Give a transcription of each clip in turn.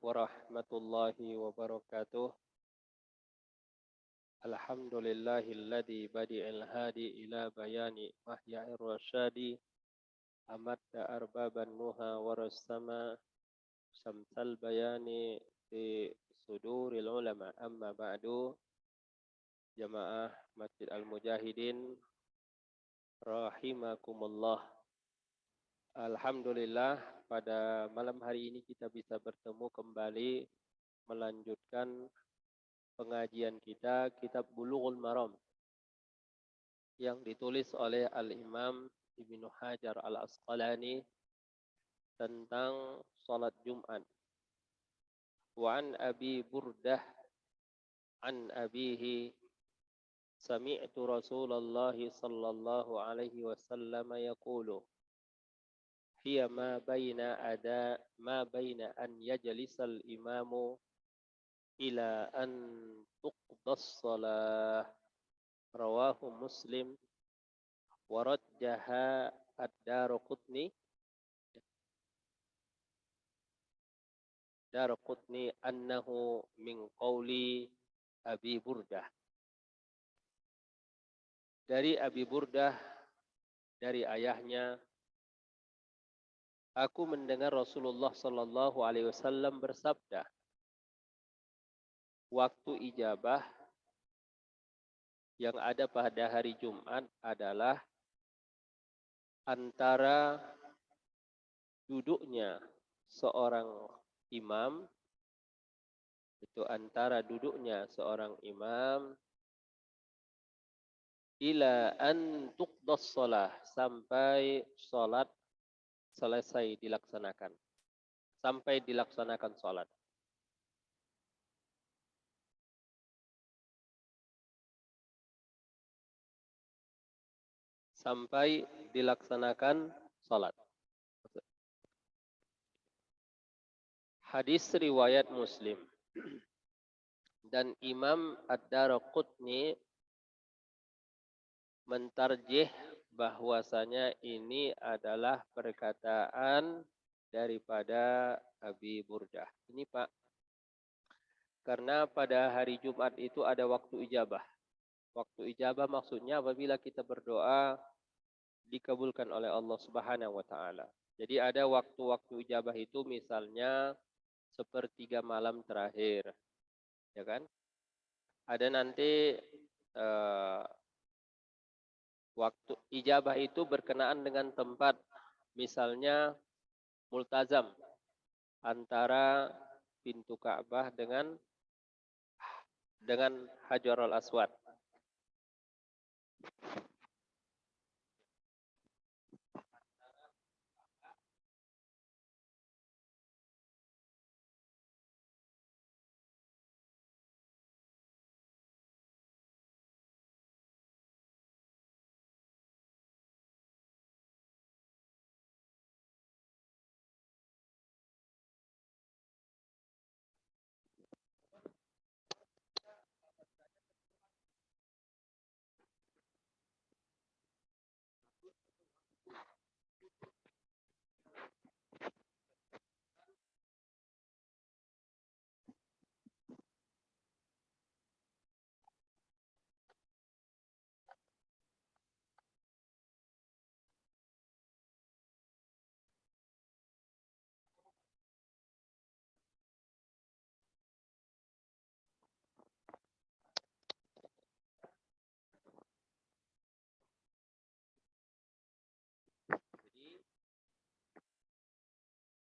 warahmatullahi wabarakatuh. Alhamdulillahilladzi badi'il hadi ila bayani mahya'ir rasyadi amadda arbaban nuha warasama samsal bayani fi suduril ulama amma ba'du. Jamaah Masjid Al-Mujahidin rahimakumullah. Alhamdulillah, pada malam hari ini kita bisa bertemu kembali melanjutkan pengajian kita kitab Bulughul Maram yang ditulis oleh Al-Imam Ibnu Hajar Al-Asqalani tentang salat Jumat. Wa an Abi Burdah an abihi sami'tu Rasulullah sallallahu alaihi wasallam yaqulu hiya ma baina an yajlisal imamu ila an tuqdas salah. Rawahu Muslim wa rajjaha ad-Daraqutni annahu min qawli Abi Burdah. Dari Abi Burdah, dari ayahnya, aku mendengar Rasulullah sallallahu alaihi wasallam bersabda, waktu ijabah yang ada pada hari Jumat adalah antara duduknya seorang imam, ila an tuqdas shalah, sampai salat selesai dilaksanakan, salat. Sampai dilaksanakan salat. Hadis riwayat Muslim. Dan Imam Ad-Daraqutni mentarjih bahwasanya ini adalah perkataan daripada Abi Burdah. Ini Pak, karena pada hari Jumat itu ada waktu ijabah. Waktu ijabah maksudnya apabila kita berdoa dikabulkan oleh Allah Subhanahu wa taala. Jadi ada waktu-waktu ijabah itu, misalnya sepertiga malam terakhir, ya kan? Ada nanti waktu ijabah itu berkenaan dengan tempat, misalnya multazam antara pintu Ka'bah dengan Hajarul Aswad.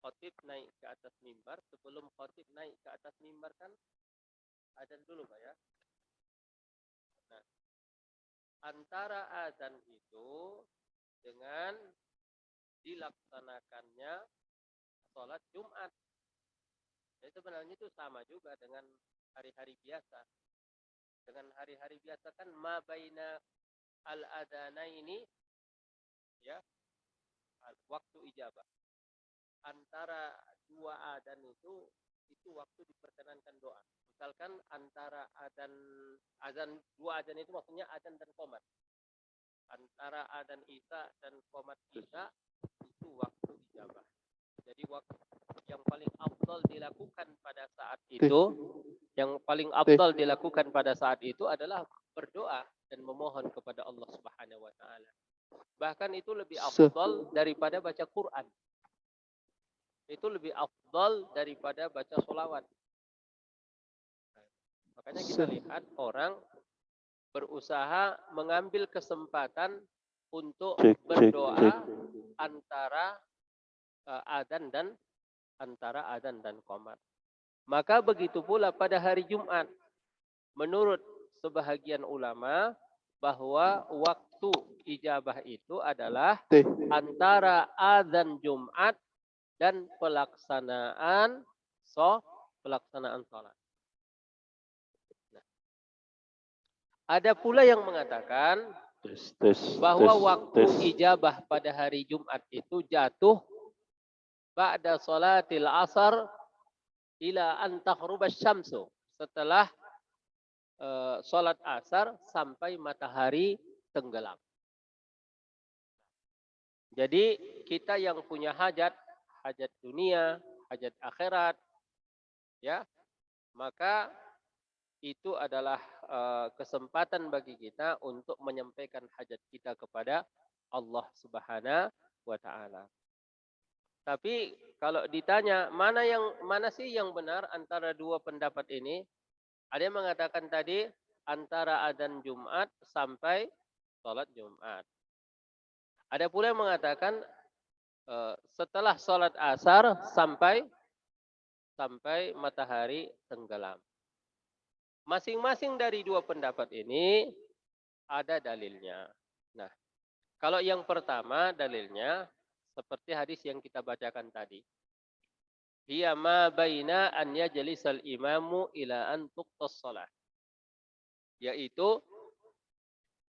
Khatib naik ke atas mimbar, sebelum khatib naik ke atas mimbar kan azan dulu Pak ya. Nah, antara azan itu dengan dilaksanakannya sholat Jumat, jadi sebenarnya itu sama juga dengan hari-hari biasa. Dengan hari-hari biasa kan ma baina al-adanaini, ya, waktu ijabah. Antara dua adzan itu waktu diperkenankan doa. Misalkan antara azan dua adzan itu maksudnya adzan dan qomat. Antara adzan Isya dan qomat Isya itu waktu ijabah. Jadi waktu yang paling afdal afdal dilakukan pada saat itu, yang paling afdal dilakukan pada saat itu adalah berdoa dan memohon kepada Allah Subhanahu wa taala. Bahkan itu lebih afdal daripada baca Quran. Itu lebih afdal daripada baca sholawat. Makanya kita lihat orang berusaha mengambil kesempatan untuk berdoa antara adzan dan qomat. Maka begitu pula pada hari Jumat. Menurut sebahagian ulama bahwa waktu ijabah itu adalah antara adzan Jumat dan pelaksanaan salat. Nah, ada pula yang mengatakan bahwa waktu ijabah pada hari Jumat itu jatuh ba'da salatil asar ila an taghrubasy syamsu, setelah salat asar sampai matahari tenggelam. Jadi kita yang punya hajat dunia, hajat akhirat, ya, maka itu adalah kesempatan bagi kita untuk menyampaikan hajat kita kepada Allah Subhanahu wa taala. Tapi kalau ditanya mana sih yang benar antara dua pendapat ini? Ada yang mengatakan tadi antara adzan Jumat sampai salat Jumat. Ada pula yang mengatakan setelah salat asar sampai matahari tenggelam. Masing-masing dari dua pendapat ini ada dalilnya. Nah, kalau yang pertama dalilnya seperti hadis yang kita bacakan tadi. Hiya ma baina an yajlisal imamu ila an tuqtas shalah. Yaitu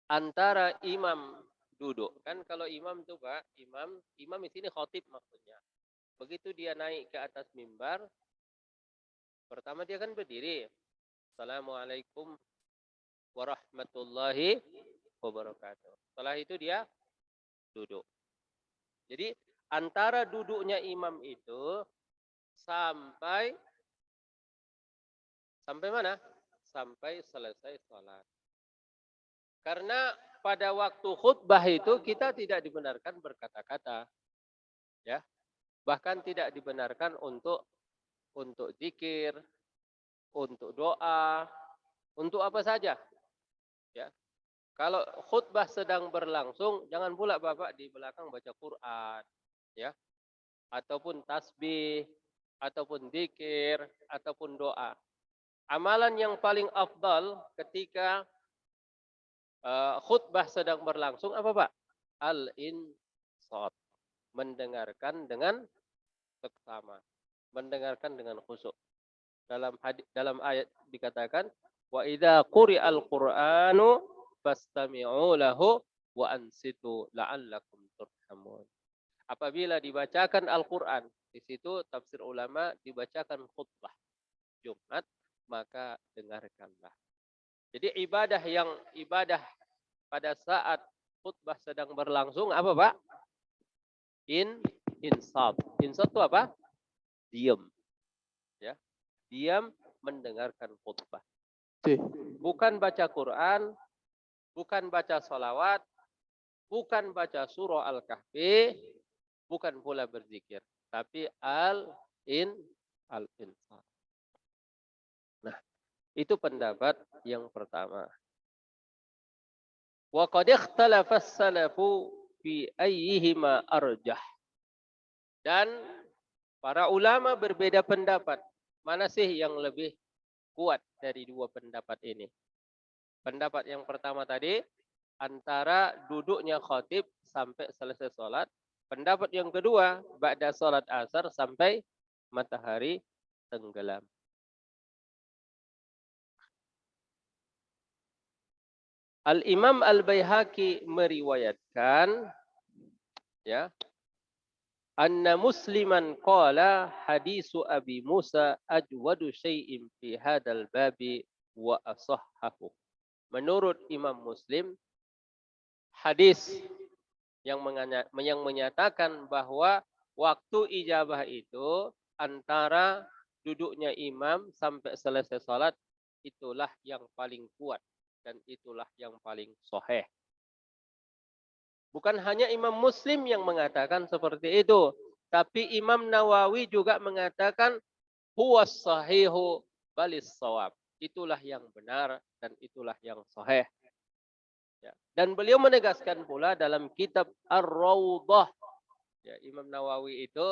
antara imam duduk. Kan kalau imam itu Pak, imam di sini khatib maksudnya. Begitu dia naik ke atas mimbar, pertama dia kan berdiri. Assalamualaikum warahmatullahi wabarakatuh. Setelah itu dia duduk. Jadi antara duduknya imam itu sampai mana? Sampai selesai salat. Karena pada waktu khutbah itu kita tidak dibenarkan berkata-kata. Ya. Bahkan tidak dibenarkan untuk zikir, untuk doa, untuk apa saja. Ya. Kalau khutbah sedang berlangsung, jangan pula Bapak di belakang baca Quran, ya. Ataupun tasbih, ataupun zikir, ataupun doa. Amalan yang paling afdal ketika khutbah sedang berlangsung apa Pak? Al-insat. Mendengarkan dengan seksama. Mendengarkan dengan khusyuk. Dalam ayat dikatakan wa idza quri'al qur'anu fastami'u lahu wa ansitu la'allakum turhamun. Apabila dibacakan Al-Qur'an, di situ tafsir ulama dibacakan khutbah Jumat, maka dengarkanlah. Jadi ibadah pada saat khutbah sedang berlangsung apa Pak? Insat. Insat itu apa? Diam. Ya. Diam mendengarkan khutbah. Bukan baca Quran, bukan baca salawat, bukan baca surah Al-Kahfi, bukan pula berzikir, tapi al-insat. Nah, itu pendapat yang pertama. Wa qad ikhtalafa as-salafu fi ayyihima arjah. Dan para ulama berbeda pendapat. Mana sih yang lebih kuat dari dua pendapat ini? Pendapat yang pertama tadi antara duduknya khatib sampai selesai salat. Pendapat yang kedua ba'da salat asar sampai matahari tenggelam. Al-Imam Al-Baihaqi meriwayatkan ya anna musliman qala hadisu Abi Musa ajwadu syai'in fi hadzal babi wa asahhahu. Menurut Imam Muslim, hadis yang menyatakan bahwa waktu ijabah itu antara duduknya imam sampai selesai salat, itulah yang paling kuat dan itulah yang paling sahih. Bukan hanya Imam Muslim yang mengatakan seperti itu, tapi Imam Nawawi juga mengatakan huwas sahihu balis shawab. Itulah yang benar dan itulah yang sahih. Ya. Dan beliau menegaskan pula dalam kitab Ar-Rawdah. Ya, Imam Nawawi itu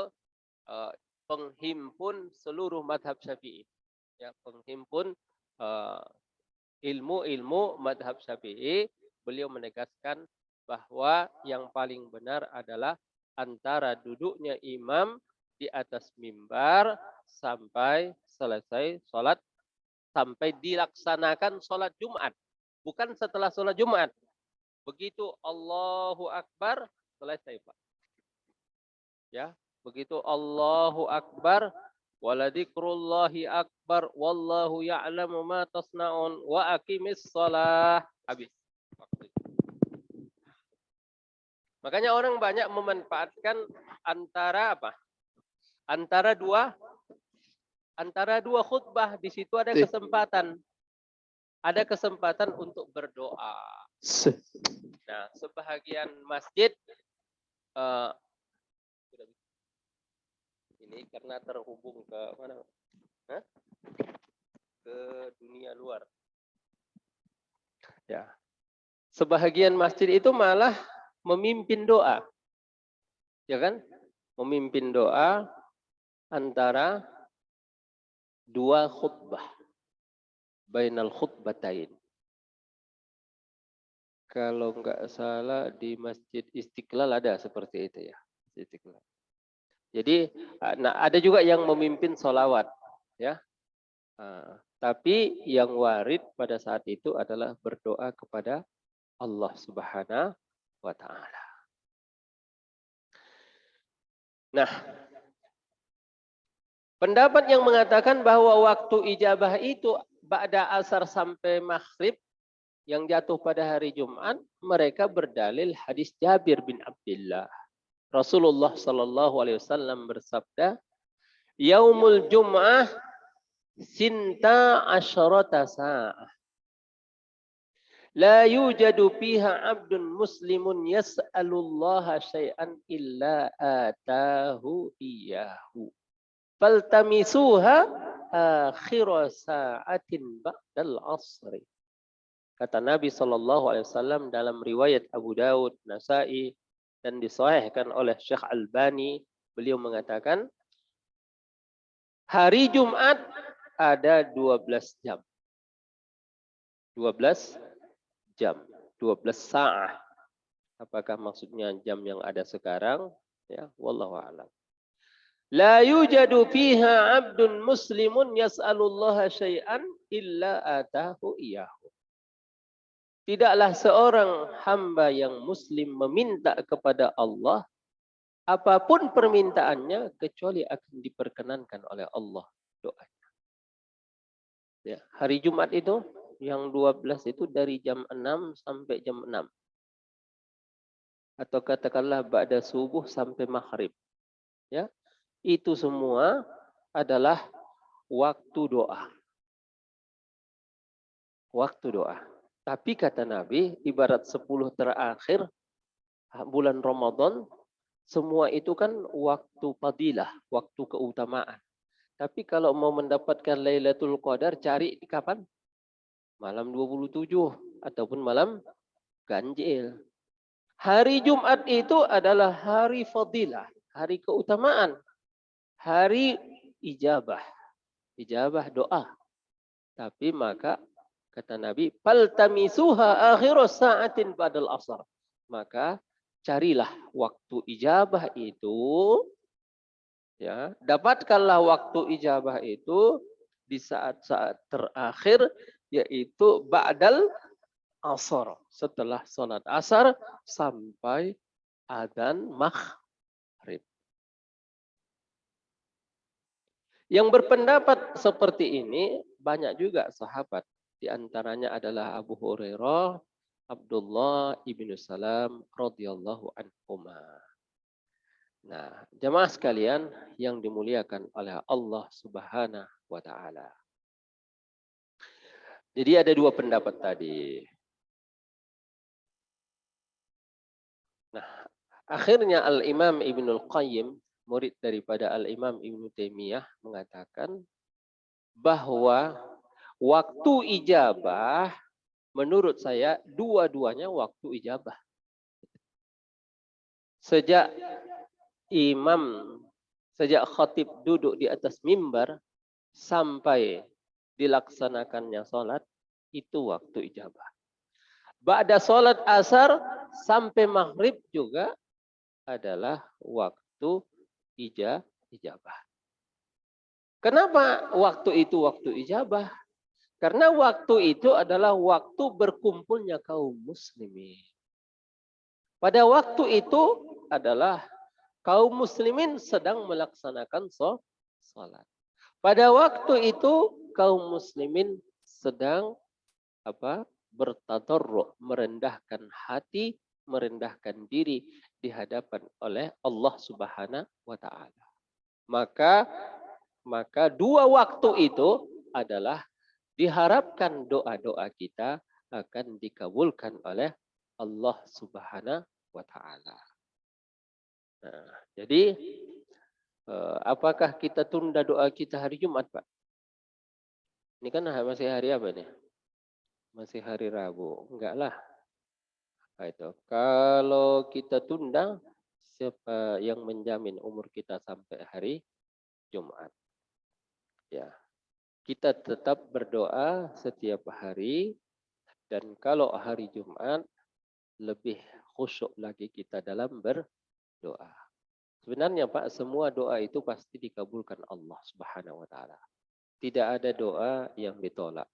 penghimpun seluruh madhab Syafi'i. Ya, penghimpun ilmu-ilmu madhab Syafi'i. Beliau menegaskan bahwa yang paling benar adalah antara duduknya imam di atas mimbar sampai selesai sholat, sampai dilaksanakan sholat Jumat. Bukan setelah sholat Jumat. Begitu Allahu Akbar, selesai Pak. Ya, begitu Allahu Akbar, waladikrullahi akbar, wallahu ya'lamu ma tasna'un, wa aqimis shalah. Habis. Makanya orang banyak memanfaatkan antara apa? Antara dua khutbah. Di situ ada kesempatan. Ada kesempatan untuk berdoa. Nah, sebahagian masjid ini karena terhubung ke mana? Hah? Ke dunia luar. Ya. Sebahagian masjid itu malah memimpin doa. Ya kan? Memimpin doa antara dua khutbah. Bainal khutbatain. Kalau enggak salah di Masjid Istiqlal ada seperti itu ya. Istiqlal. Jadi ada juga yang memimpin sholawat. Ya. Tapi yang warid pada saat itu adalah berdoa kepada Allah Subhanahu wa Ta'ala. Nah, pendapat yang mengatakan bahwa waktu ijabah itu ba'da asar sampai maghrib yang jatuh pada hari Jumat, mereka berdalil hadis Jabir bin Abdullah. Rasulullah sallallahu alaihi wasallam bersabda, "Yaumul Jum'ah sinta asyarata sa'ah. La yujadu fiha 'abdun muslimun yas'alullaha syai'an illa atahu iyyahu. Faltamisuha akhira sa'atin ba'dal 'asri." Kata Nabi SAW dalam riwayat Abu Daud, Nasai, dan disahihkan oleh Syekh Albani, beliau mengatakan, hari Jumat ada 12 jam. 12 jam, 12 sa'ah. Apakah maksudnya jam yang ada sekarang? Ya, wallahu a'lam. La yujadu fiha 'abdun muslimun yas'alullaha syai'an illa atahu iyyahu. Tidaklah seorang hamba yang muslim meminta kepada Allah apapun permintaannya kecuali akan diperkenankan oleh Allah doanya. Ya, hari Jumat itu yang 12 itu dari jam 6 sampai jam 6. Atau katakanlah ba'da subuh sampai maghrib. Ya, itu semua adalah waktu doa. Waktu doa. Tapi kata Nabi, ibarat 10 terakhir bulan Ramadan, semua itu kan waktu fadilah, waktu keutamaan. Tapi kalau mau mendapatkan Lailatul Qadar, cari di kapan? Malam 27 ataupun malam ganjil. Hari Jumat itu adalah hari fadilah, hari keutamaan, hari ijabah. Ijabah doa. Tapi maka kata Nabi, "Faltamisuha akhiru sa'atin ba'dal asar." Maka carilah waktu ijabah itu, ya, dapatkanlah waktu ijabah itu di saat-saat terakhir, yaitu ba'dal asar, setelah salat asar sampai adzan maghrib. Yang berpendapat seperti ini banyak juga sahabat. Di antaranya adalah Abu Hurairah, Abdullah ibnu Salam radhiyallahu anhuma. Nah, jemaah sekalian yang dimuliakan oleh Allah Subhanahu wa taala. Jadi ada dua pendapat tadi. Nah, akhirnya Al-Imam Ibnul Qayyim, murid daripada Al-Imam Ibnu Taimiyah, mengatakan bahwa waktu ijabah menurut saya dua-duanya waktu ijabah. Sejak imam, sejak khatib duduk di atas mimbar sampai dilaksanakannya sholat, itu waktu ijabah. Ba'da sholat asar sampai maghrib juga adalah waktu ijabah. Kenapa waktu itu waktu ijabah? Karena waktu itu adalah waktu berkumpulnya kaum muslimin. Pada waktu itu adalah kaum muslimin sedang melaksanakan sholat. Pada waktu itu kaum muslimin sedang bertadarru', merendahkan hati, merendahkan diri di hadapan oleh Allah Subhanahu wa taala. Maka dua waktu itu adalah diharapkan doa-doa kita akan dikabulkan oleh Allah Subhanahu wa taala. Nah, jadi apakah kita tunda doa kita hari Jumat, Pak? Ini kan masih hari apa nih? Masih hari Rabu. Enggak lah. Nah, itu. Kalau kita tunda, siapa yang menjamin umur kita sampai hari Jumat? Ya. Kita tetap berdoa setiap hari, dan kalau hari Jumat lebih khusyuk lagi kita dalam berdoa. Sebenarnya Pak, semua doa itu pasti dikabulkan Allah Subhanahu wa taala. Tidak ada doa yang ditolak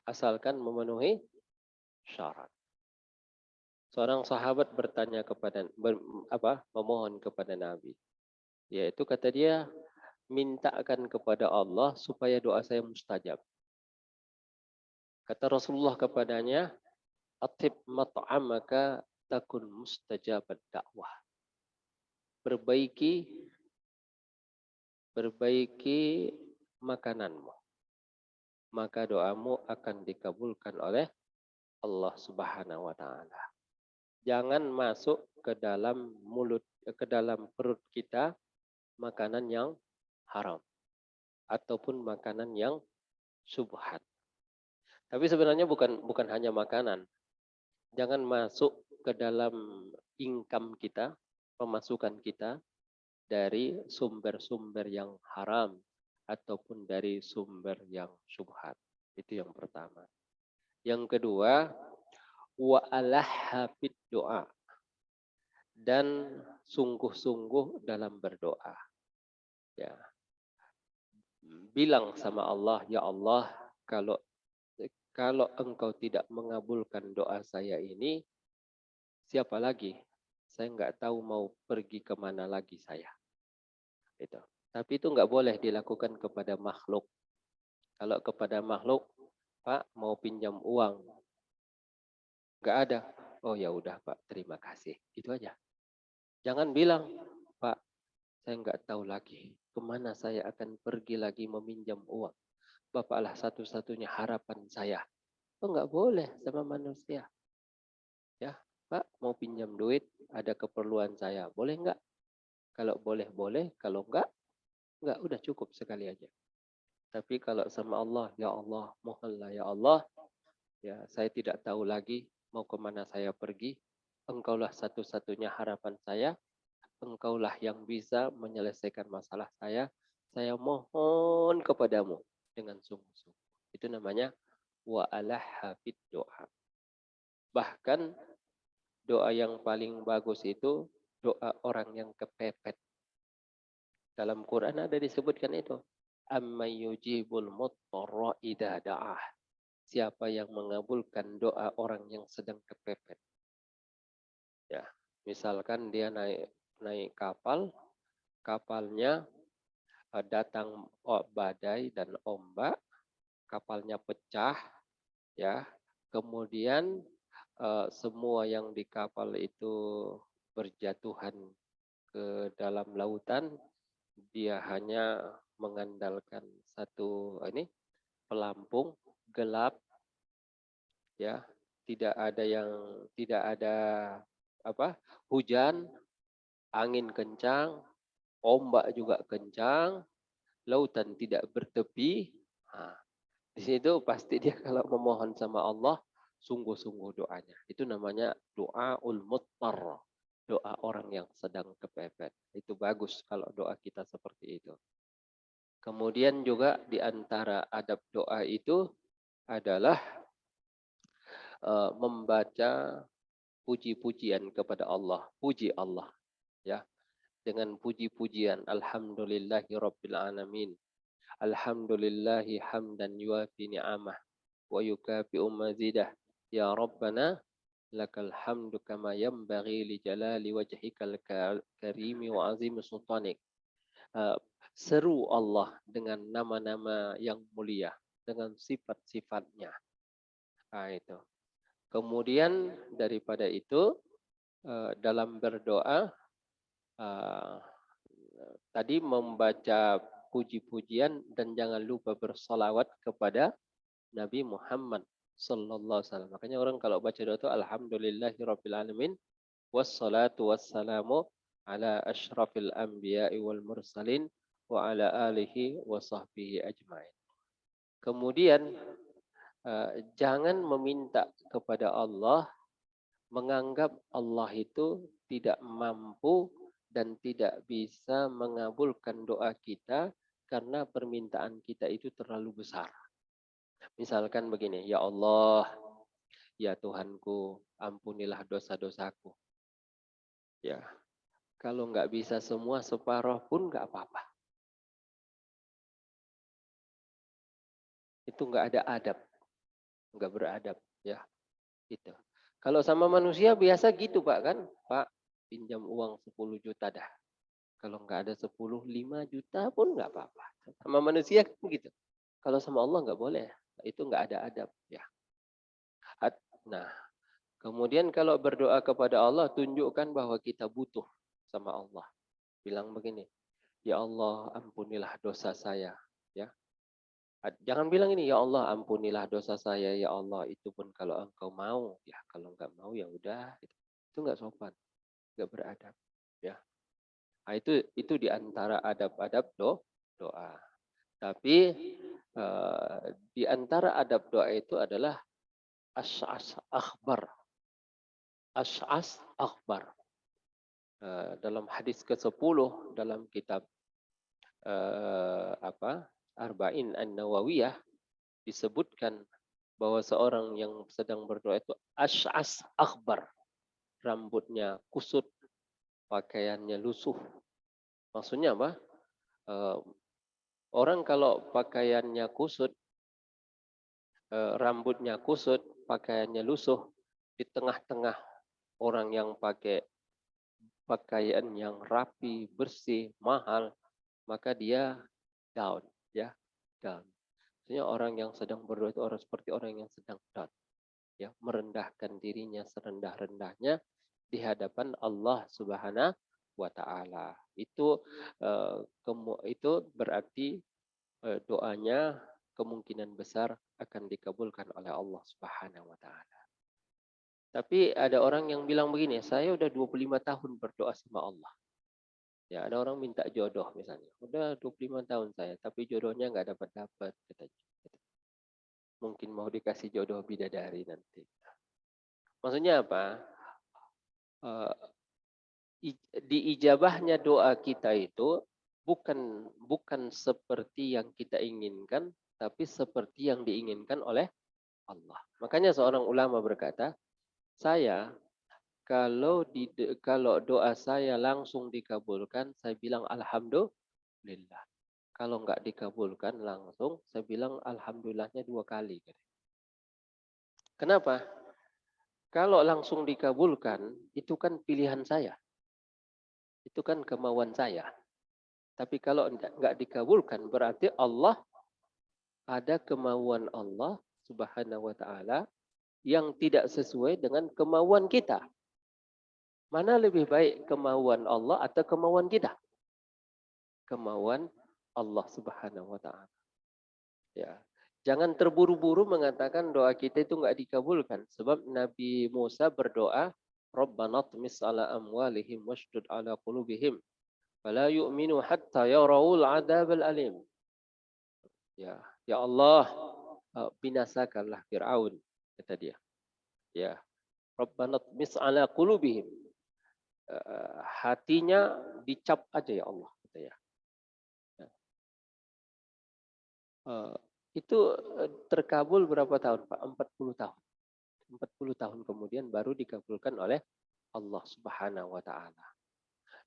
asalkan memenuhi syarat. Seorang sahabat bertanya memohon kepada Nabi, yaitu kata dia, mintakan kepada Allah supaya doa saya mustajab. Kata Rasulullah kepadanya, atib mat'amaka takun mustajabat dakwah. Perbaiki makananmu, maka doamu akan dikabulkan oleh Allah Subhanahu wa taala. Jangan masuk ke dalam perut kita makanan yang haram ataupun makanan yang subhat. Tapi sebenarnya bukan hanya makanan. Jangan masuk ke dalam income kita, pemasukan kita dari sumber-sumber yang haram ataupun dari sumber yang subhat. Itu yang pertama. Yang kedua, wa alahha fid doa, dan sungguh-sungguh dalam berdoa. Ya. Bilang sama Allah, ya Allah, kalau engkau tidak mengabulkan doa saya ini, siapa lagi? Saya nggak tahu mau pergi kemana lagi saya. Itu. Tapi itu nggak boleh dilakukan kepada makhluk. Kalau kepada makhluk, Pak mau pinjam uang, nggak ada. Oh ya udah Pak, terima kasih. Itu aja. Jangan bilang, Pak, saya nggak tahu lagi kemana saya akan pergi lagi meminjam uang. Bapaklah satu-satunya harapan saya. Oh nggak boleh sama manusia. Ya, Pak mau pinjam duit, ada keperluan saya. Boleh nggak? Kalau boleh, boleh. Kalau nggak, udah cukup sekali aja. Tapi kalau sama Allah, ya Allah, mohonlah ya Allah, ya saya tidak tahu lagi mau kemana saya pergi. Engkaulah satu-satunya harapan saya. Engkaulah yang bisa menyelesaikan masalah saya. Saya mohon kepadamu dengan sungguh-sungguh. Itu namanya wa ala hafid doa. Bahkan doa yang paling bagus itu doa orang yang kepepet. Dalam Quran ada disebutkan itu. Amma yujibul muttarra idza da'ah. Siapa yang mengabulkan doa orang yang sedang kepepet. Ya, misalkan dia naik kapal, kapalnya datang badai dan ombak, kapalnya pecah, ya. Kemudian semua yang di kapal itu berjatuhan ke dalam lautan, dia hanya mengandalkan satu pelampung gelap, ya, tidak ada hujan, angin kencang, ombak juga kencang, lautan tidak bertepi. Nah, di situ pasti dia kalau memohon sama Allah sungguh-sungguh doanya. Itu namanya doaul muttar. Doa orang yang sedang kepepet. Itu bagus kalau doa kita seperti itu. Kemudian juga di antara adab doa itu adalah membaca puji-pujian kepada Allah. Puji Allah, ya. Dengan puji-pujian alhamdulillahi rabbil alamin. Alhamdulillahi hamdan yuafi ni'amah wa yukafi'u mazidah. Ya Rabbana lakal hamdu kama yanbaghi li jalali wajhikal karimi wa azimi sultanik. Seru Allah dengan nama-nama yang mulia, dengan sifat-sifatnya. Nah, itu. Kemudian daripada itu, dalam berdoa, tadi membaca puji-pujian dan jangan lupa bersolawat kepada Nabi Muhammad sallallahu alaihi wasallam. Makanya orang kalau baca doa itu alhamdulillahirabbil alamin wassalatu wassalamu ala asyrafil anbiya'i wal mursalin wa ala alihi wa sahbihi ajmain. Kemudian jangan meminta kepada Allah menganggap Allah itu tidak mampu dan tidak bisa mengabulkan doa kita karena permintaan kita itu terlalu besar. Misalkan begini, ya Allah, ya Tuhanku, ampunilah dosa-dosaku. Ya, kalau nggak bisa semua, separuh pun nggak apa-apa. Itu nggak ada adab, nggak beradab, ya. Gitu. Kalau sama manusia biasa gitu Pak kan, Pak pinjam uang 10 juta dah. Kalau nggak ada 10, 5 juta pun nggak apa-apa. Sama manusia kan gitu. Kalau sama Allah nggak boleh. Itu nggak ada adab, ya. Nah, kemudian kalau berdoa kepada Allah, tunjukkan bahwa kita butuh sama Allah. Bilang begini, ya Allah ampunilah dosa saya. Ya. Jangan bilang ini, ya Allah ampunilah dosa saya, ya Allah. Itu pun kalau engkau mau. Ya, kalau nggak mau ya udah. Itu nggak sopan, nggak beradab. Ya. Nah, itu di antara adab-adab doa. Tapi di antara adab doa itu adalah asy'as akhbar. Asy'as akhbar. Dalam hadis ke-10 dalam kitab Arba'in An-Nawawiyah disebutkan bahwa seorang yang sedang berdoa itu asy'as akhbar. Rambutnya kusut, pakaiannya lusuh. Maksudnya apa? Orang kalau pakaiannya kusut, rambutnya kusut, pakaiannya lusuh, di tengah-tengah orang yang pakai pakaian yang rapi, bersih, mahal, maka dia down, ya, down. Maksudnya orang yang sedang berdoa itu orang seperti orang yang sedang down, ya, merendahkan dirinya serendah-rendahnya di hadapan Allah Subhanahu wa taala. Itu berarti doanya kemungkinan besar akan dikabulkan oleh Allah Subhanahu wa taala. Tapi ada orang yang bilang begini, saya udah 25 tahun berdoa sama Allah. Ya, ada orang minta jodoh misalnya. Udah 25 tahun saya, tapi jodohnya nggak dapat-dapat. Mungkin mau dikasih jodoh bidadari nanti. Maksudnya apa? Diijabahnya doa kita itu bukan seperti yang kita inginkan, tapi seperti yang diinginkan oleh Allah. Makanya seorang ulama berkata, saya kalau doa saya langsung dikabulkan, saya bilang alhamdulillah. Kalau nggak dikabulkan langsung, saya bilang alhamdulillahnya 2 kali. Kenapa? Kalau langsung dikabulkan, itu kan pilihan saya. Itu kan kemauan saya. Tapi kalau nggak dikabulkan, berarti Allah ada kemauan Allah Subhanahu wa taala yang tidak sesuai dengan kemauan kita. Mana lebih baik, kemauan Allah atau kemauan kita? Kemauan Allah Subhanahu wa taala. Ya. Jangan terburu-buru mengatakan doa kita itu enggak dikabulkan, sebab Nabi Musa berdoa, Rabbana tmis ala amwalihim washdud ala qulubihim fala yu'minu hatta yarawul adzabal alim. Ya, ya Allah, binasakanlah Firaun, kata dia. Ya, Rabbana tmis ala qulubihim. Hatinya dicap aja ya Allah, kata ya. Eh, itu terkabul berapa tahun, Pak? 40 tahun. 40 tahun kemudian baru dikabulkan oleh Allah Subhanahu wa taala.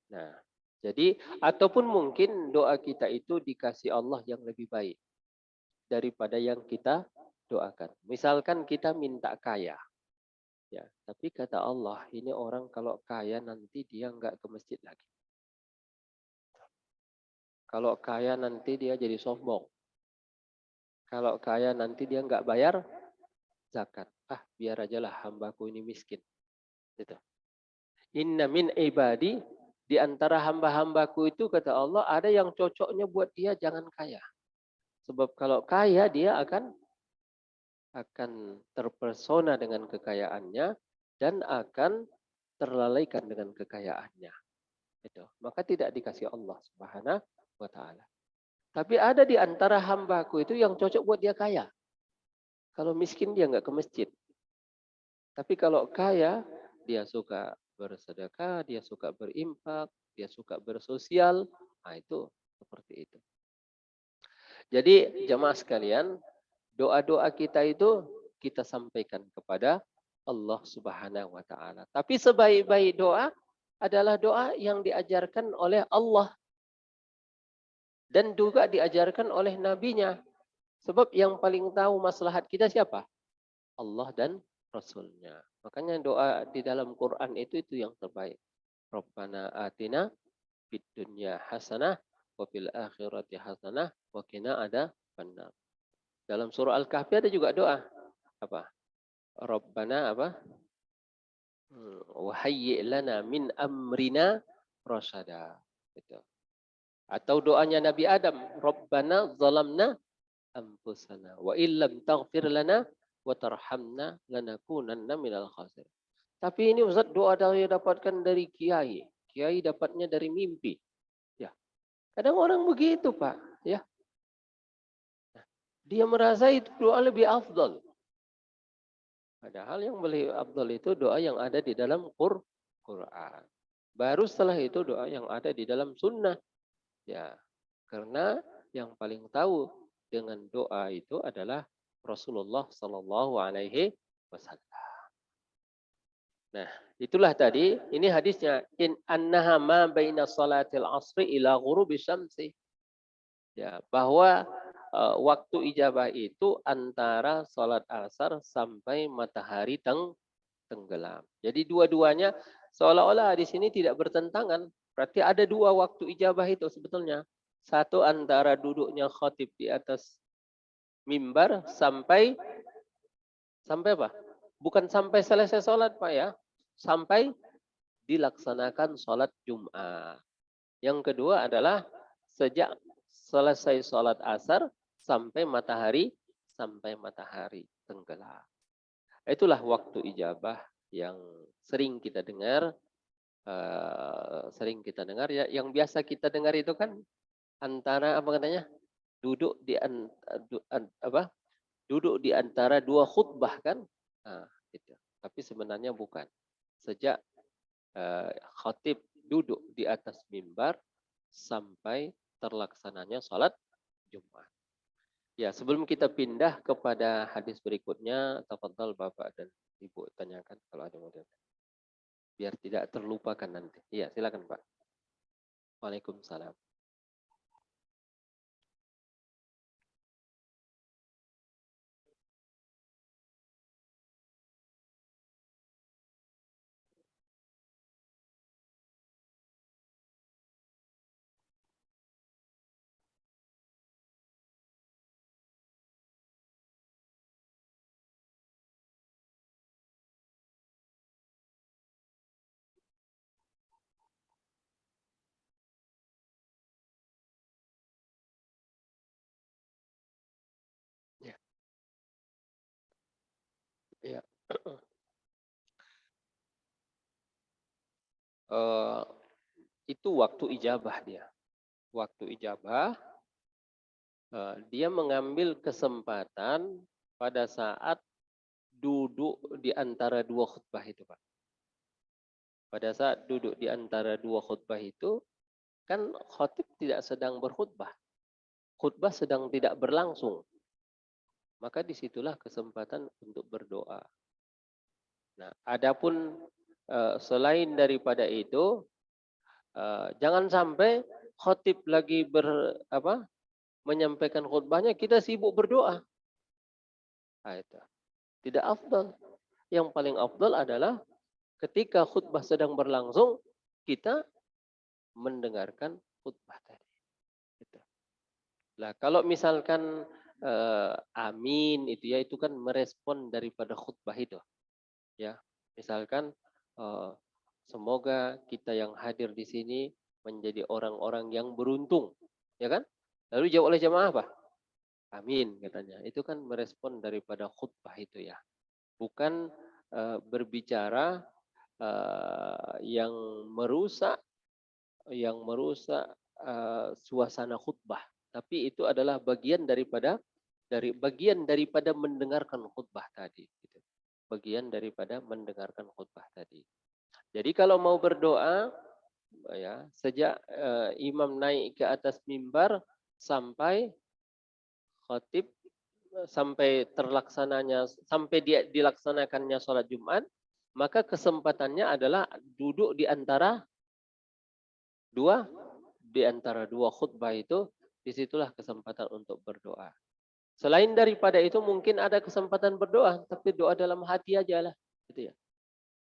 Nah, jadi ataupun mungkin doa kita itu dikasih Allah yang lebih baik daripada yang kita doakan. Misalkan kita minta kaya, ya, tapi kata Allah, ini orang kalau kaya nanti dia nggak ke masjid lagi. Kalau kaya nanti dia jadi sombong. Kalau kaya nanti dia nggak bayar zakat. Ah, biar aja lah hambaku ini miskin. Gitu. Inna min ibadi, di antara hamba-hambaku itu kata Allah, ada yang cocoknya buat dia jangan kaya. Sebab kalau kaya dia akan terpesona dengan kekayaannya dan akan terlalaikan dengan kekayaannya. Itu. Maka tidak dikasih Allah Subhanahu wa taala. Tapi ada di antara hambaku itu yang cocok buat dia kaya. Kalau miskin dia nggak ke masjid. Tapi kalau kaya, dia suka bersedekah, dia suka berimpak, dia suka bersosial. Nah, itu seperti itu. Jadi jemaah sekalian, doa-doa kita itu kita sampaikan kepada Allah Subhanahu wa taala. Tapi sebaik-baik doa adalah doa yang diajarkan oleh Allah dan juga diajarkan oleh nabinya. Sebab yang paling tahu maslahat kita siapa? Allah dan Rasulnya. Makanya doa di dalam Quran itu yang terbaik. Rabbana atina fid dunya hasanah wa fil akhirati hasanah wa qina adzabannar. Dalam surah Al-Kahfi ada juga doa. Apa? Rabbana apa? Wa hayyi' lana min amrina rasyada. Itu. Atau doanya Nabi Adam, Rabbana zalamna anfusana wa illam taghfir lana wa tarhamna lanakunanna minal khasirin. Tapi ini Ustaz doa yang dapatkan dari kiai. Kiai dapatnya dari mimpi. Ya. Kadang orang begitu, Pak, ya. Dia merasa itu doa lebih afdal. Padahal yang lebih afdal itu doa yang ada di dalam Quran. Baru setelah itu doa yang ada di dalam sunnah. Ya. Karena yang paling tahu dengan doa itu adalah Rasulullah Sallallahu Alaihi Wasallam. Nah, itulah tadi. Ini hadisnya. In annaha ma baina salatil asri ila ghurubi syamsi. Ya, bahwa waktu ijabah itu antara salat asar sampai matahari tenggelam. Jadi dua-duanya seolah-olah di sini tidak bertentangan. Berarti ada dua waktu ijabah itu sebetulnya. Satu antara duduknya khatib di atas mimbar sampai apa? Bukan sampai selesai sholat, Pak, ya. Sampai dilaksanakan sholat Jum'at. Yang kedua adalah sejak selesai sholat asar sampai matahari tenggelam. Itulah waktu ijabah yang sering kita dengar, ya. Yang biasa kita dengar itu kan antara apa katanya? Duduk di antara dua khutbah kan? Nah, gitu. Tapi sebenarnya bukan. Sejak khatib duduk di atas mimbar sampai terlaksananya sholat Jumat. Ya, sebelum kita pindah kepada hadis berikutnya, tafadhal Bapak dan Ibu tanyakan kalau ada model. Biar tidak terlupakan nanti. Iya, silakan Pak. Waalaikumsalam. eh, itu waktu ijabah dia. Waktu ijabah, dia mengambil kesempatan pada saat duduk di antara dua khutbah itu, Pak. Pada saat duduk di antara dua khutbah itu, kan khatib tidak sedang berkhutbah. Khutbah sedang tidak berlangsung. Maka disitulah kesempatan untuk berdoa. Nah, adapun selain daripada itu, jangan sampai khatib lagi menyampaikan khutbahnya, kita sibuk berdoa. Nah, itu tidak afdal. Yang paling afdal adalah ketika khutbah sedang berlangsung, kita mendengarkan khutbah tadi. Gitu. Nah, kalau misalkan amin itu kan merespon daripada khutbah itu. Ya, misalkan semoga kita yang hadir di sini menjadi orang-orang yang beruntung, ya kan? Lalu jawab oleh jamaah apa? Amin katanya. Itu kan merespon daripada khutbah itu ya. Bukan berbicara yang merusak suasana khutbah. Tapi itu adalah bagian daripada mendengarkan khutbah tadi. Gitu. Bagian daripada mendengarkan khutbah tadi. Jadi kalau mau berdoa, ya sejak imam naik ke atas mimbar sampai khatib sampai dia dilaksanakannya sholat Jumat, maka kesempatannya adalah duduk di antara dua khutbah itu, disitulah kesempatan untuk berdoa. Selain daripada itu mungkin ada kesempatan berdoa, tapi doa dalam hati aja lah, gitu ya.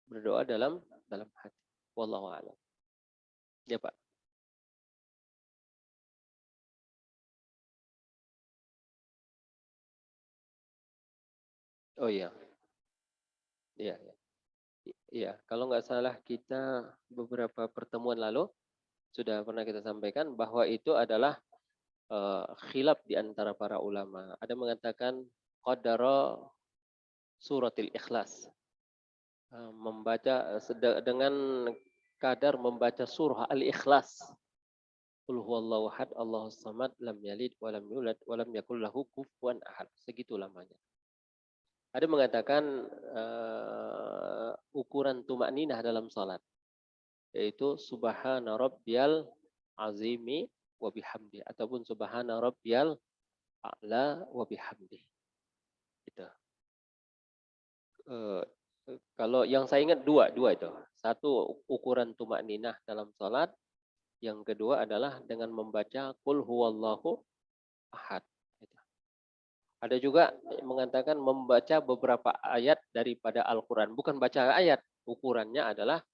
Berdoa dalam hati. Wallahu a'lam. Ya Pak. Oh iya, iya, iya. Iya, kalau nggak salah kita beberapa pertemuan lalu sudah pernah kita sampaikan bahwa itu adalah khilaf di antara para ulama. Ada mengatakan qadara suratil ikhlas. Membaca dengan kadar membaca surah al-ikhlas. Qul huwallahu ahad, Allahus samad, lam yalid wa lam yulad wa lam yakul lahu kufuwan ahad. Segitu lamanya. Ada mengatakan ukuran tumakninah dalam salat, yaitu subhana rabbiyal azimi wa bihamdi, ataupun subhana rabbiyal a'la wa bihamdi. Gitu. Kalau yang saya ingat dua itu. Satu ukuran tumakninah dalam salat, yang kedua adalah dengan membaca qul huwallahu ahad. Gitu. Ada juga mengatakan membaca beberapa ayat daripada Al-Quran. Bukan baca ayat, ukurannya adalah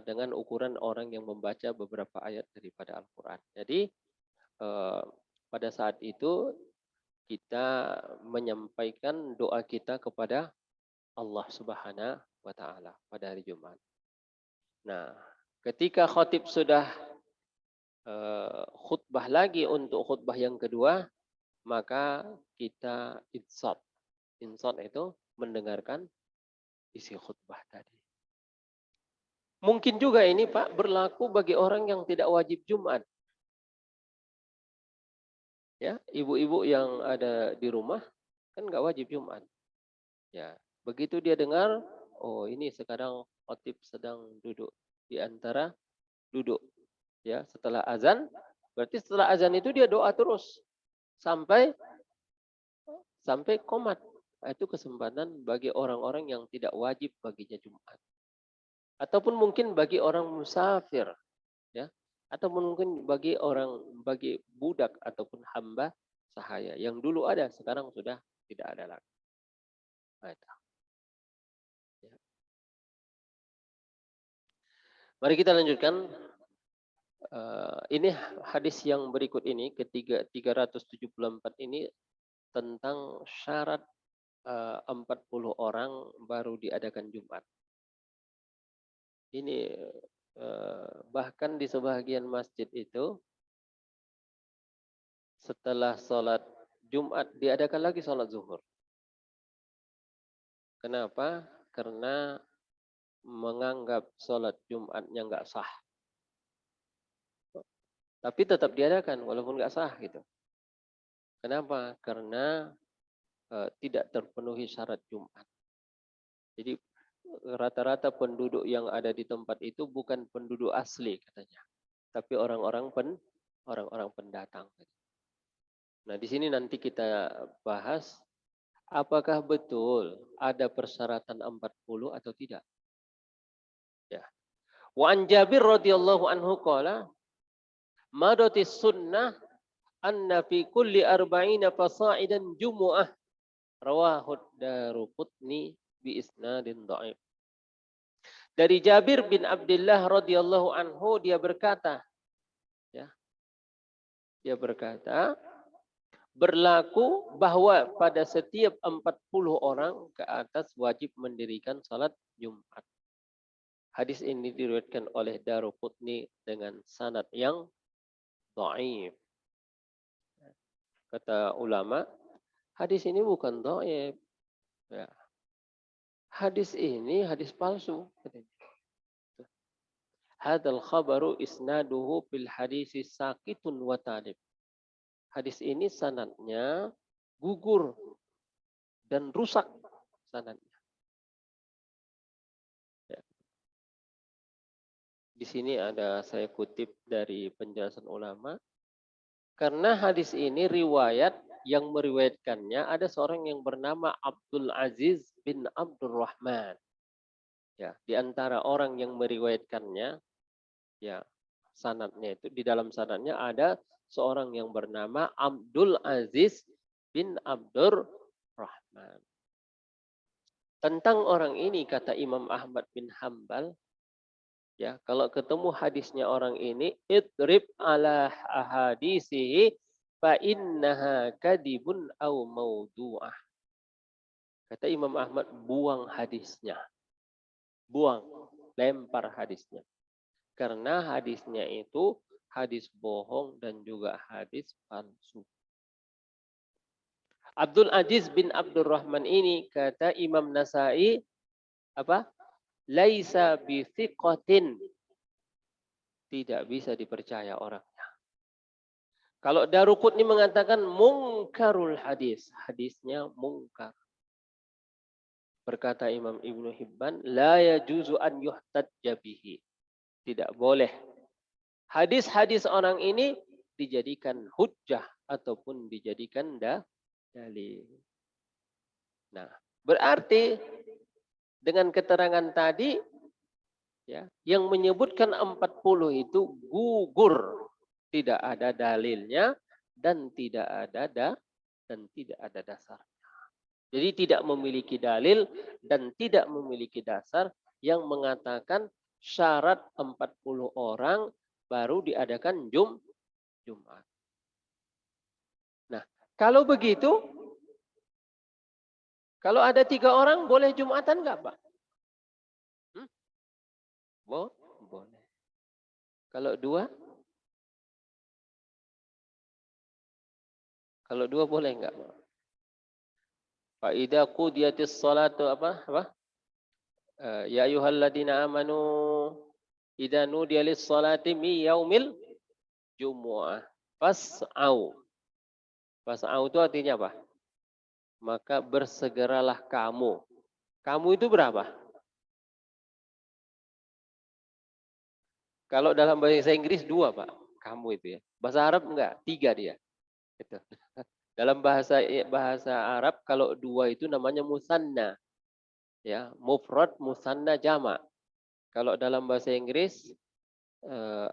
dengan ukuran orang yang membaca beberapa ayat daripada Al-Quran. Jadi pada saat itu kita menyampaikan doa kita kepada Allah Subhanahu wa taala pada hari Jumat. Nah, ketika khatib sudah khutbah lagi untuk khutbah yang kedua, maka kita insat. Insat itu mendengarkan isi khutbah tadi. Mungkin juga ini Pak berlaku bagi orang yang tidak wajib Jumat. Ya, ibu-ibu yang ada di rumah kan nggak wajib Jumat. Ya, begitu dia dengar, oh ini sekarang khatib sedang duduk di antara duduk. Ya, setelah azan, berarti setelah azan itu dia doa terus sampai qomat. Itu kesempatan bagi orang-orang yang tidak wajib baginya Jumat. Ataupun mungkin bagi orang musafir, ya. Atau mungkin bagi budak ataupun hamba sahaya yang dulu ada, sekarang sudah tidak ada lagi. Nah, itu. Ya. Mari kita lanjutkan. Ini hadis yang berikut ini, ketiga 374 ini tentang syarat 40 orang baru diadakan Jumat. Ini bahkan di sebagian masjid itu setelah sholat Jumat diadakan lagi sholat zuhur. Kenapa? Karena menganggap sholat Jumatnya nggak sah. Tapi tetap diadakan walaupun nggak sah gitu. Kenapa? Karena tidak terpenuhi syarat Jumat. Jadi rata-rata penduduk yang ada di tempat itu bukan penduduk asli katanya, tapi orang-orang pendatang. Nah, di sini nanti kita bahas apakah betul ada persyaratan 40 atau tidak. Ya. Wa an Jabir radhiyallahu anhu qala madatis sunnah anna fi kulli arba'ina fasa'idan jumu'ah rawahu Daruqutni bi isnadin dha'if. Dari Jabir bin Abdullah radhiyallahu anhu dia berkata, ya. Dia berkata, berlaku bahwa pada setiap 40 orang ke atas wajib mendirikan salat Jumat. Hadis ini diriwayatkan oleh Daruqutni dengan sanad yang dhaif. Kata ulama, hadis ini bukan dhaif. Ya. Hadis ini hadis palsu. Hadzal khabaru isnaduhu fil hadisi sakitun wa talib. Hadis ini sanadnya gugur dan rusak sanadnya. Ya. Di sini ada saya kutip dari penjelasan ulama. Karena hadis ini riwayat yang meriwayatkannya ada seorang yang bernama Abdul Aziz bin Abdurrahman. Ya, di antara orang yang meriwayatkannya, ya, sanadnya itu di dalam sanadnya ada seorang yang bernama Abdul Aziz bin Abdurrahman. Tentang orang ini kata Imam Ahmad bin Hambal, ya, kalau ketemu hadisnya orang ini, idrib ala ahadisihi fa innaha kadibun au maudu'ah. Kata Imam Ahmad, buang hadisnya. Buang, lempar hadisnya. Karena hadisnya itu hadis bohong dan juga hadis palsu. Abdul Aziz bin Abdurrahman ini kata Imam Nasai apa? Laisa bi thiqatin. Tidak bisa dipercaya orangnya. Kalau Daruqutni mengatakan mungkarul hadis, hadisnya mungkar. Berkata Imam Ibnu Hibban, la yajuzu an yuhtajja bihi. Tidak boleh hadis-hadis orang ini dijadikan hujjah ataupun dijadikan dalil. Nah, berarti dengan keterangan tadi, ya, yang menyebutkan 40 itu gugur, tidak ada dalilnya dan tidak ada dasarnya. Jadi tidak memiliki dalil dan tidak memiliki dasar yang mengatakan syarat 40 orang baru diadakan Jumat. Nah, kalau begitu, kalau ada 3 orang boleh Jumatan nggak, Pak? Boleh. Kalau 2? Kalau 2 boleh nggak, Pak? Fa idza qudiyatis salatu apa? Ya ayyuhalladzina amanu idza nudiya lis salati mi yaumil jumu'ah fas'au. Fas'au itu artinya apa? Maka bersegeralah kamu. Kamu itu berapa? Kalau dalam bahasa Inggris 2, Pak. Kamu itu ya. Bahasa Arab enggak, 3 dia. Gitu. Dalam bahasa Arab kalau 2 itu namanya musanna. Ya, mufrad, musanna, jamak. Kalau dalam bahasa Inggris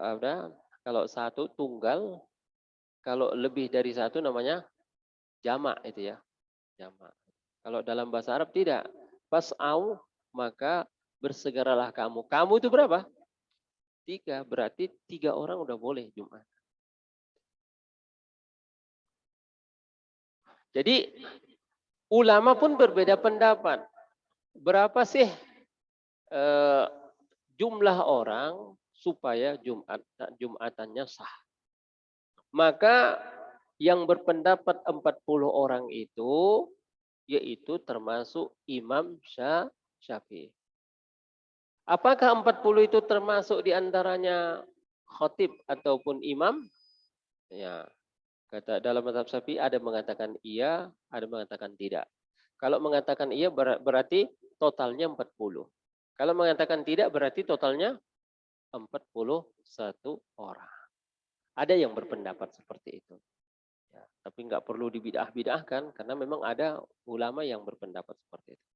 ada kalau 1 tunggal, kalau lebih dari 1 namanya jamak itu ya. Jamak. Kalau dalam bahasa Arab tidak. Fas'au, maka bersegeralah kamu. Kamu itu berapa? 3, berarti 3 orang udah boleh Jumat. Jadi ulama pun berbeda pendapat. Berapa sih jumlah orang supaya Jumatannya sah? Maka yang berpendapat 40 orang itu yaitu termasuk Imam Syafi'i. Apakah 40 itu termasuk diantaranya khotib ataupun imam? Ya, kata dalam mazhab Syafi'i ada mengatakan iya, ada mengatakan tidak. Kalau mengatakan iya berarti totalnya 40. Kalau mengatakan tidak berarti totalnya 41 orang. Ada yang berpendapat seperti itu. Ya, tapi nggak perlu dibidah-bidahkan karena memang ada ulama yang berpendapat seperti itu.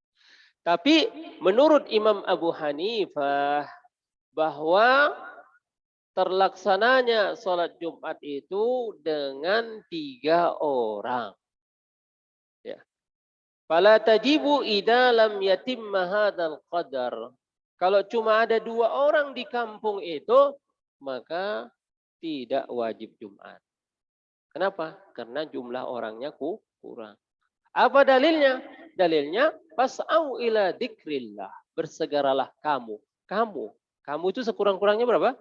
Tapi menurut Imam Abu Hanifah bahwa terlaksananya sholat Jumat itu dengan 3 orang. Ya. Fala tajibu idza lam yatimma hadzal qadar. Kalau cuma ada 2 orang di kampung itu, maka tidak wajib Jumat. Kenapa? Karena jumlah orangnya kurang. Apa dalilnya? Dalilnya fas'au ila dzikrillah. Bersegeralah kamu. Kamu itu sekurang-kurangnya berapa?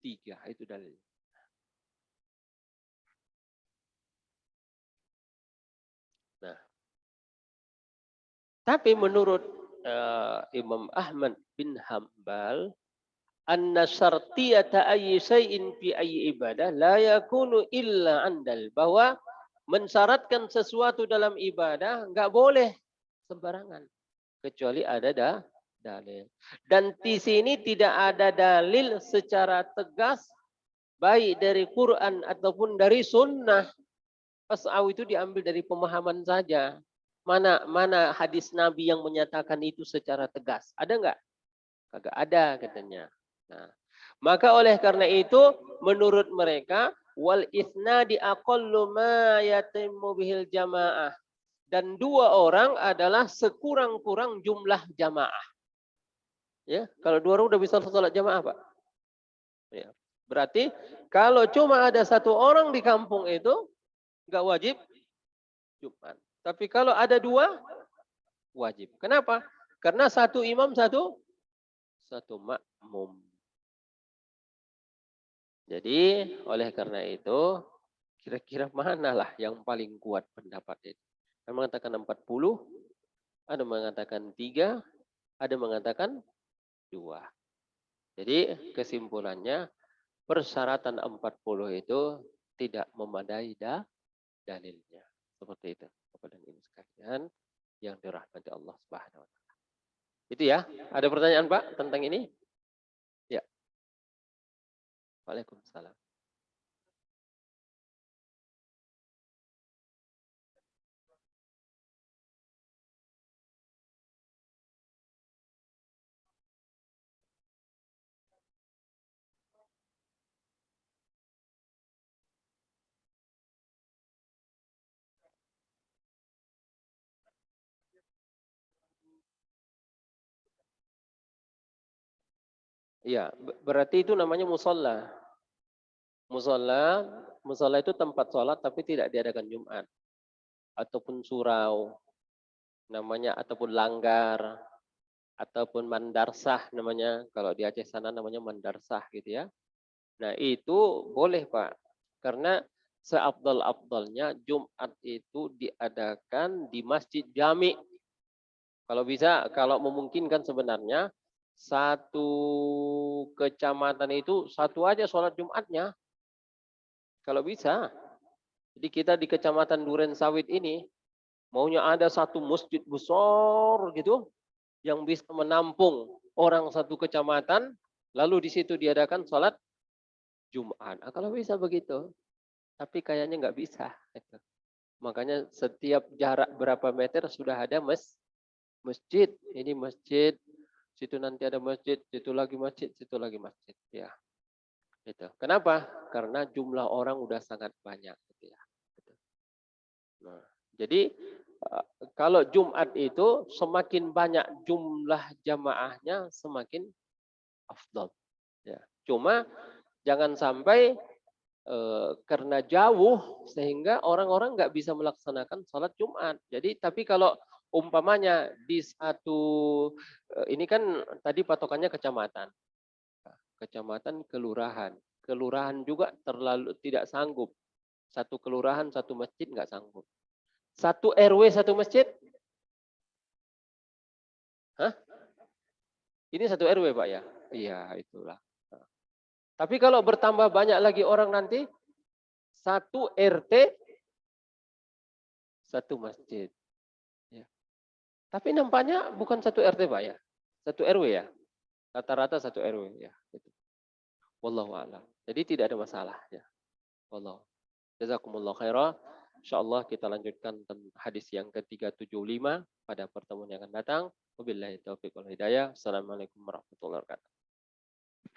3. Itu dalilnya. Nah, tapi menurut Imam Ahmad bin Hambal, anna syartiyata ayyi syai'in fi ayyi ibadah la yakunu illa andal. Bahwa mensyaratkan sesuatu dalam ibadah nggak boleh sembarangan. Kecuali ada dalil. Dan di sini tidak ada dalil secara tegas baik dari Quran ataupun dari sunnah. Fas'au itu diambil dari pemahaman saja. Mana hadis Nabi yang menyatakan itu secara tegas? Ada enggak? Kagak ada katanya. Nah, maka oleh karena itu menurut mereka wal isnadi aqallu ma yatimmu bihil jamaah. Dan 2 orang adalah sekurang-kurang jumlah jamaah. Ya, kalau 2 orang udah bisa sholat jamaah, Pak. Ya. Berarti kalau cuma ada 1 orang di kampung itu nggak wajib Jumat. Tapi kalau ada 2 wajib. Kenapa? Karena 1 imam, 1 makmum. Jadi oleh karena itu kira-kira manalah yang paling kuat pendapat itu? Ada mengatakan 40, ada mengatakan 3, ada mengatakan 2. Jadi kesimpulannya persyaratan 40 itu tidak memadai dalilnya. Seperti itu. Bapak dan Ibu sekalian yang dirahmati Allah Subhanahu wa taala. Itu ya. Ada pertanyaan, Pak, tentang ini? Ya. Waalaikumsalam. Iya, berarti itu namanya musola. Musola, musola itu tempat sholat tapi tidak diadakan Jumat. Ataupun surau, namanya, ataupun langgar, ataupun mandarsah namanya. Kalau di Aceh sana namanya mandarsah gitu ya. Nah itu boleh Pak. Karena seabdal-abdalnya Jumat itu diadakan di masjid jami. Kalau bisa, kalau memungkinkan sebenarnya satu kecamatan itu satu aja sholat Jumatnya. Kalau bisa. Jadi kita di kecamatan Duren Sawit ini maunya ada satu masjid besar gitu yang bisa menampung orang satu kecamatan, lalu di situ diadakan sholat Jumat. Nah, kalau bisa begitu, tapi kayaknya nggak bisa. Gitu. Makanya setiap jarak berapa meter sudah ada masjid. Ini masjid, situ nanti ada masjid, situ lagi masjid, situ lagi masjid. Ya, gitu. Kenapa? Karena jumlah orang udah sangat banyak. Gitu ya. Gitu. Nah, jadi kalau Jumat itu semakin banyak jumlah jamaahnya semakin afdal. Ya. Cuma jangan sampai karena jauh sehingga orang-orang nggak bisa melaksanakan sholat Jumat. Jadi tapi kalau umpamanya di satu ini kan tadi patokannya kecamatan, kecamatan kelurahan, kelurahan juga terlalu tidak sanggup. Satu kelurahan satu masjid nggak sanggup. Satu RW satu masjid, hah? Ini satu RW Pak ya? Iya itulah. Nah, tapi kalau bertambah banyak lagi orang nanti, satu RT, satu masjid. Ya. Tapi nampaknya bukan satu RT Pak ya? Satu RW ya? Rata-rata satu RW ya. Gitu. Wallahu a'lam. Jadi tidak ada masalah ya. Wallahu. Jazakumullah khairah. Insyaallah kita lanjutkan hadis yang ke-375 pada pertemuan yang akan datang. Wabillahi taufiq wal hidayah. Assalamualaikum warahmatullahi wabarakatuh.